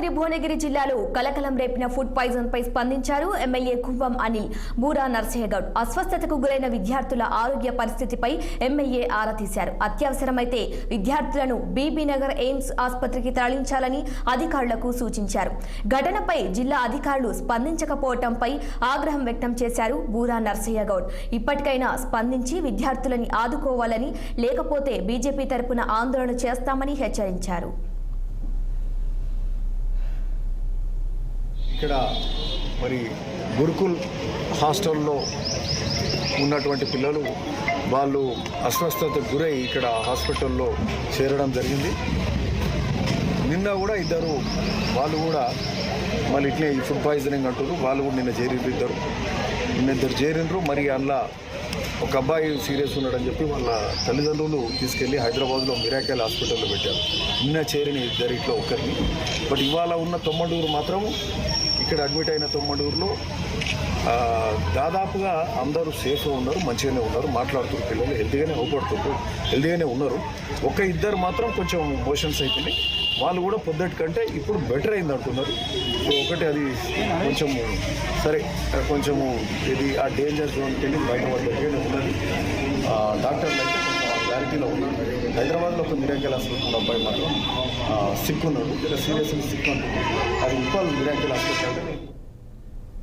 యాదాద్రి భువనగిరి జిల్లాలో కలకలం రేపిన food poison పై స్పందించారు ఎమ్మెల్యే కుంభం అనిల్. బూరా నర్సయ్యగౌడ్ అస్వస్థతకు గురైన విద్యార్థుల ఆరోగ్య పరిస్థితిపై ఎమ్మెల్యే ఆరా తీశారు. అత్యవసరమైతే విద్యార్థులను బీబీనగర్ ఎయిమ్స్ ఆసుపత్రికి తరలించాలని అధికారులకు సూచించారు. ఘటనపై జిల్లా అధికారులు స్పందించకపోవడంపై ఆగ్రహం వ్యక్తం చేశారు బూరా నర్సయ్యగౌడ్. ఇప్పటికైనా స్పందించి విద్యార్థులని ఆదుకోవాలని, లేకపోతే బీజేపీ తరపున ఆందోళన చేస్తామని హెచ్చరించారు. ఇక్కడ మరి గురుకుల్ హాస్టల్లో ఉన్నటువంటి పిల్లలు వాళ్ళు అస్వస్థతకు గురై ఇక్కడ హాస్పిటల్లో చేరడం జరిగింది. నిన్న కూడా ఇద్దరు వాళ్ళు కూడా మళ్ళీ ఇట్లే ఈ ఫుడ్ పాయిజనింగ్ అంటారు, వాళ్ళు కూడా నిన్న ఇద్దరు చేరిండ్రు. మరి అందులో ఒక అబ్బాయి సీరియస్ ఉన్నాడని చెప్పి వాళ్ళ తల్లిదండ్రులు తీసుకెళ్ళి హైదరాబాద్లో మిరాకల్ హాస్పిటల్లో పెట్టారు. నిన్న చేరిన ఇద్దరిట్లో ఒకరిని. బట్ ఇవాళ ఉన్న తొమ్మడూరు మాత్రం ఇక్కడ అడ్మిట్ అయిన తొమ్మడూరులో దాదాపుగా అందరూ సేఫ్గా ఉన్నారు, మంచిగానే ఉన్నారు, మాట్లాడుతున్నారు, పిల్లలు హెల్తీగానే అవుపడుతున్నారు, హెల్తీగానే ఉన్నారు. ఇద్దరు మాత్రం కొంచెం మోషన్స్ అవుతున్నాయి. వాళ్ళు కూడా పొద్దుటి కంటే ఇప్పుడు బెటర్ అయింది అంటున్నారు. ఒకటి అది కొంచెము సరే, కొంచెము ఇది ఆ డేంజర్ జోన్కి వెళ్ళి బయట వాళ్ళ ఉన్నది. డాక్టర్లు అయితే కొంచెం క్లారిటీలో ఉన్నారు. హైదరాబాద్లో ఒక మిరాకల్ హాస్పిటల్ అబ్బాయి మాత్రం సిక్ ఉన్నాడు, ఇలా సీరియస్గా సిక్ అంటున్నారు. అది ఉప్పాల్ మిరాకల్ హాస్పిటల్